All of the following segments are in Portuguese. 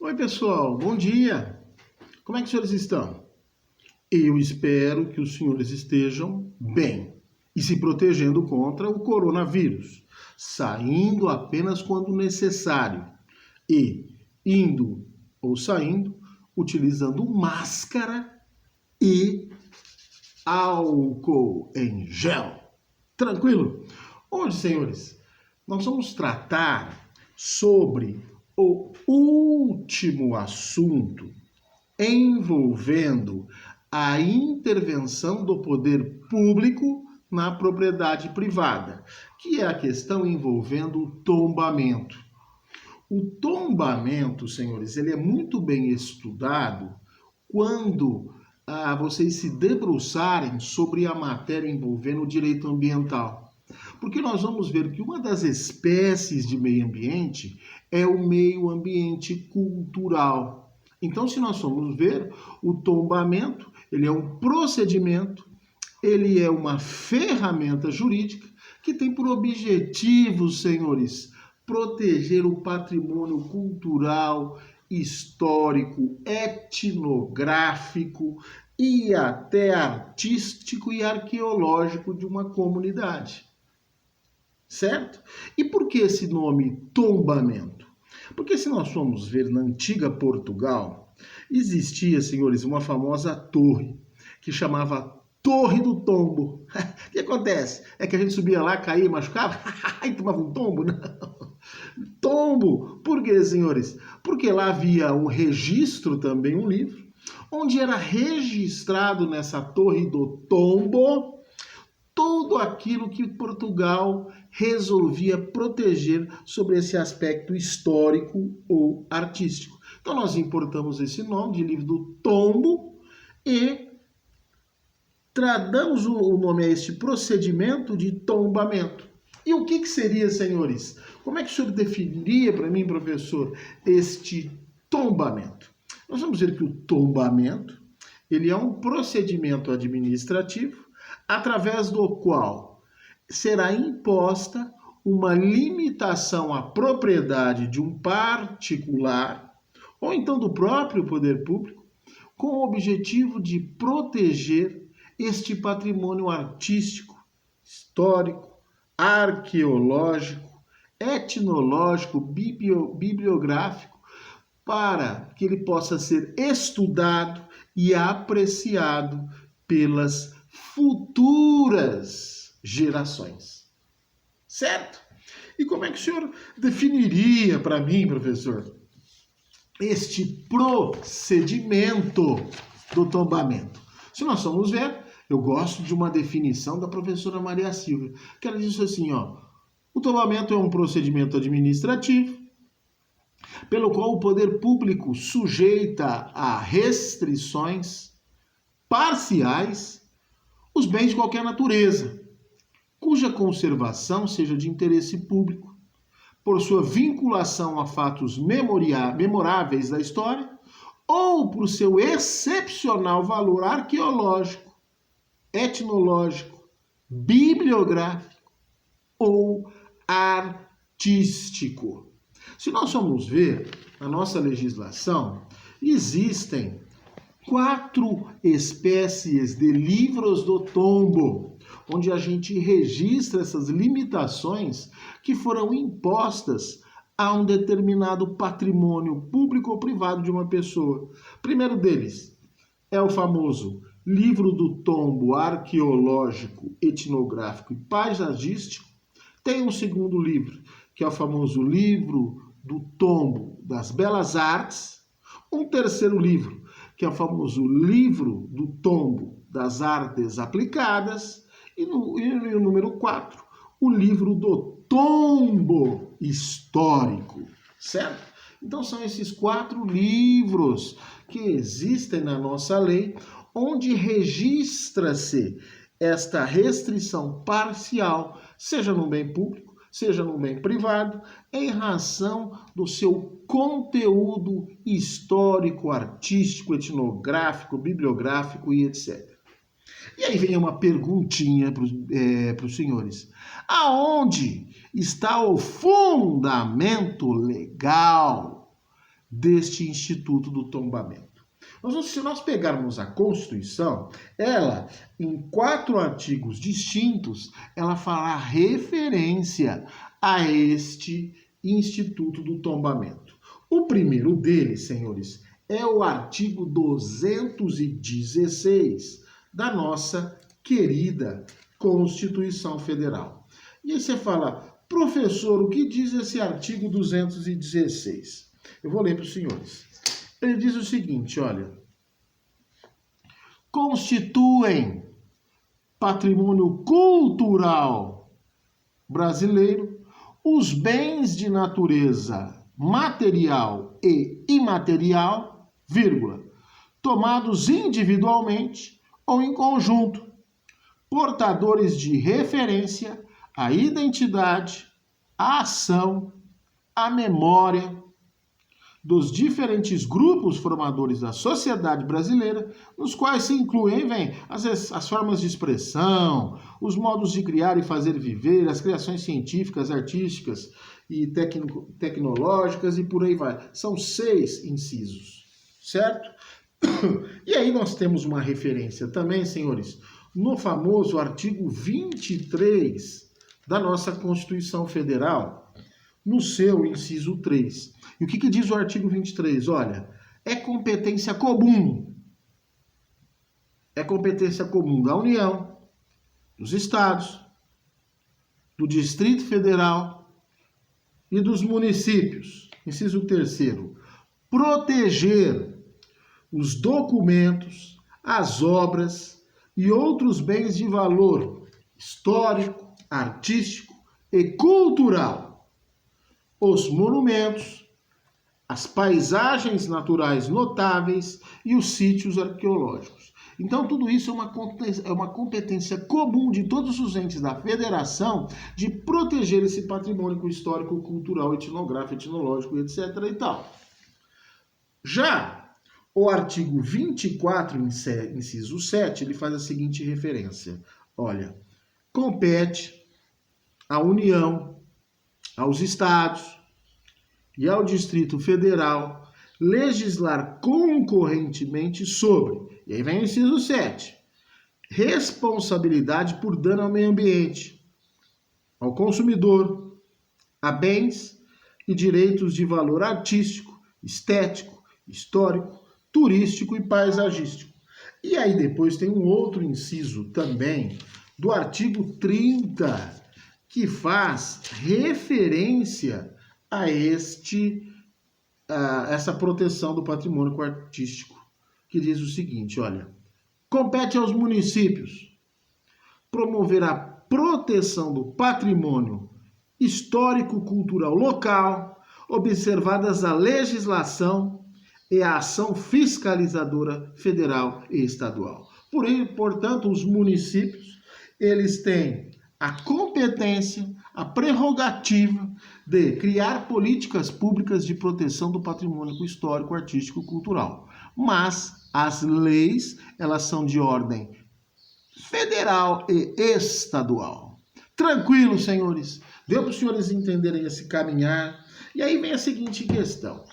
Oi, pessoal, bom dia. Como é que os senhores estão? Eu espero que os senhores estejam bem e se protegendo contra o coronavírus, saindo apenas quando necessário e indo ou saindo utilizando máscara e álcool em gel. Tranquilo? Hoje, senhores, nós vamos tratar sobre o último assunto envolvendo a intervenção do poder público na propriedade privada, que é a questão envolvendo o tombamento. O tombamento, senhores, ele é muito bem estudado quando vocês se debruçarem sobre a matéria envolvendo o direito ambiental. Porque nós vamos ver que uma das espécies de meio ambiente é o meio ambiente cultural. Então, se nós formos ver, o tombamento, ele é um procedimento, ele é uma ferramenta jurídica que tem por objetivo, senhores, proteger o patrimônio cultural, histórico, etnográfico e até artístico e arqueológico de uma comunidade. Certo? E por que esse nome tombamento? Porque se nós formos ver na antiga Portugal, existia, senhores, uma famosa torre que chamava Torre do Tombo. O que acontece? É que a gente subia lá, caía, machucava e tomava um tombo? Não. Tombo! Por quê, senhores? Porque lá havia um registro também, um livro, onde era registrado nessa Torre do Tombo tudo aquilo que Portugal resolvia proteger sobre esse aspecto histórico ou artístico. Então nós importamos esse nome de livro do tombo e tradamos o nome a este procedimento de tombamento. E o que seria, senhores? Como é que o senhor definiria para mim, professor, este tombamento? Nós vamos ver que o tombamento, ele é um procedimento administrativo através do qual será imposta uma limitação à propriedade de um particular ou então do próprio poder público com o objetivo de proteger este patrimônio artístico, histórico, arqueológico, etnológico, bibliográfico, para que ele possa ser estudado e apreciado pelas futuras gerações. Certo? E como é que o senhor definiria para mim, professor, este procedimento do tombamento? Se nós formos ver, eu gosto de uma definição da professora Maria Silvia, que ela diz assim, o tombamento é um procedimento administrativo pelo qual o poder público sujeita a restrições parciais os bens de qualquer natureza, cuja conservação seja de interesse público, por sua vinculação a fatos memoráveis da história, ou por seu excepcional valor arqueológico, etnológico, bibliográfico ou artístico. Se nós formos ver, na nossa legislação, existem 4 espécies de livros do tombo, onde a gente registra essas limitações que foram impostas a um determinado patrimônio público ou privado de uma pessoa. Primeiro deles é o famoso livro do tombo arqueológico, etnográfico e paisagístico. Tem um segundo livro, que é o famoso livro do tombo das belas artes. Um terceiro livro, que é o famoso livro do tombo das artes aplicadas. E o número 4, o livro do tombo histórico, certo? Então são esses 4 livros que existem na nossa lei, onde registra-se esta restrição parcial, seja no bem público, seja no bem privado, em razão do seu conteúdo histórico, artístico, etnográfico, bibliográfico e etc. E aí vem uma perguntinha para os senhores. Aonde está o fundamento legal deste Instituto do Tombamento. Se nós pegarmos a Constituição, ela, em 4 artigos distintos, ela fala referência a este Instituto do Tombamento. O primeiro deles, senhores, é o artigo 216 da nossa querida Constituição Federal. E aí você fala, professor, o que diz esse artigo 216? Eu vou ler para os senhores. Ele diz o seguinte, olha, constituem patrimônio cultural brasileiro os bens de natureza material e imaterial, vírgula, tomados individualmente ou em conjunto, portadores de referência à identidade, à ação, à memória dos diferentes grupos formadores da sociedade brasileira, nos quais se incluem, as formas de expressão, os modos de criar e fazer viver, as criações científicas, artísticas e tecnológicas e por aí vai. São 6 incisos, certo? E aí nós temos uma referência também, senhores, no famoso artigo 23 da nossa Constituição Federal, no seu inciso 3. E o que diz o artigo 23? Olha, é competência comum. É competência comum da União, dos Estados, do Distrito Federal e dos municípios. Inciso 3º. Proteger os documentos, as obras e outros bens de valor histórico, artístico e cultural, os monumentos, as paisagens naturais notáveis e os sítios arqueológicos. Então, tudo isso é uma competência comum de todos os entes da federação de proteger esse patrimônio histórico, cultural, etnográfico, etnológico, etc. e tal. Já o artigo 24, inciso 7, ele faz a seguinte referência. Olha, compete à União, aos Estados e ao Distrito Federal legislar concorrentemente sobre, e aí vem o inciso 7, responsabilidade por dano ao meio ambiente, ao consumidor, a bens e direitos de valor artístico, estético, histórico, turístico e paisagístico. E aí depois tem um outro inciso também do artigo 30, que faz referência a essa proteção do patrimônio artístico, que diz o seguinte, olha, compete aos municípios promover a proteção do patrimônio histórico-cultural local, observadas a legislação e a ação fiscalizadora federal e estadual. Portanto, os municípios, eles têm a competência, a prerrogativa de criar políticas públicas de proteção do patrimônio histórico, artístico e cultural. Mas as leis, elas são de ordem federal e estadual. Tranquilo, senhores? Deu para os senhores entenderem esse caminhar? E aí vem a seguinte questão.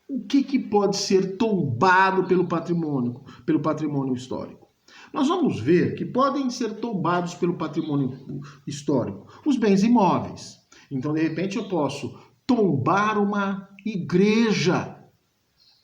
O que pode ser tombado pelo patrimônio histórico? Nós vamos ver que podem ser tombados pelo patrimônio histórico os bens imóveis. Então, de repente, eu posso tombar uma igreja.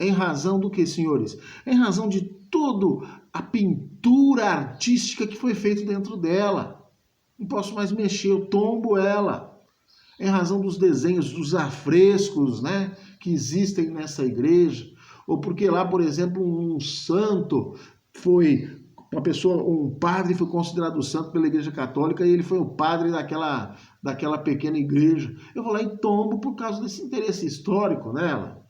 Em razão do que, senhores? Em razão de toda a pintura artística que foi feita dentro dela. Não posso mais mexer, eu tombo ela. Em razão dos desenhos, dos afrescos, né, que existem nessa igreja. Ou porque lá, por exemplo, um santo foi... um padre foi considerado santo pela Igreja Católica e ele foi o padre daquela pequena igreja. Eu vou lá e tombo por causa desse interesse histórico nela.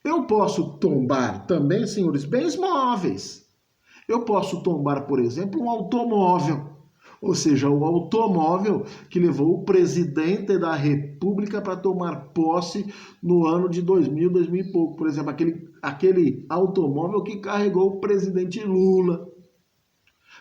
Eu posso tombar também, senhores, bens móveis. Eu posso tombar, por exemplo, um automóvel. Ou seja, o automóvel que levou o presidente da República para tomar posse no ano de 2000, 2000 e pouco. Por exemplo, aquele automóvel que carregou o presidente Lula,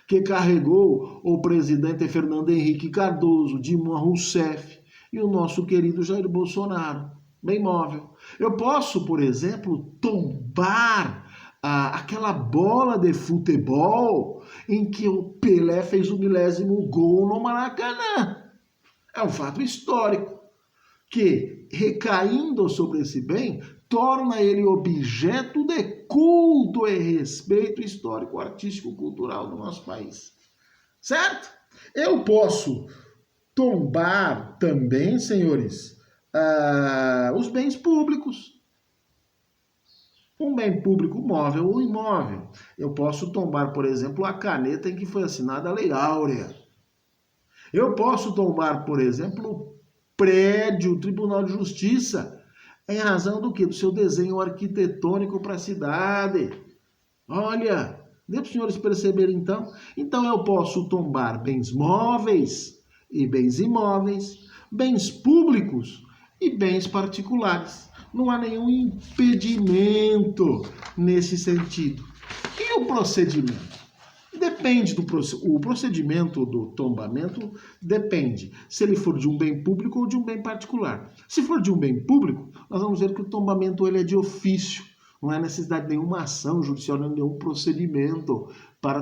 que carregou o presidente Fernando Henrique Cardoso, Dilma Rousseff e o nosso querido Jair Bolsonaro. bem móvel. Eu posso, por exemplo, tombar aquela bola de futebol em que o Pelé fez o 10º gol no Maracanã. É um fato histórico que, recaindo sobre esse bem, torna ele objeto de culto e respeito histórico, artístico, cultural do nosso país. Certo? Eu posso tombar também, senhores, os bens públicos. Um bem público móvel ou imóvel. Eu posso tombar, por exemplo, a caneta em que foi assinada a Lei Áurea. Eu posso tombar, por exemplo, o prédio, o Tribunal de Justiça, em razão do quê? Do seu desenho arquitetônico para a cidade. Olha, deu para os senhores perceberem então? Então eu posso tombar bens móveis e bens imóveis, bens públicos e bens particulares. Não há nenhum impedimento nesse sentido. E o procedimento? Depende o procedimento do tombamento depende se ele for de um bem público ou de um bem particular. Se for de um bem público, nós vamos ver que o tombamento ele é de ofício. Não é necessidade de nenhuma ação judicial, nenhum procedimento para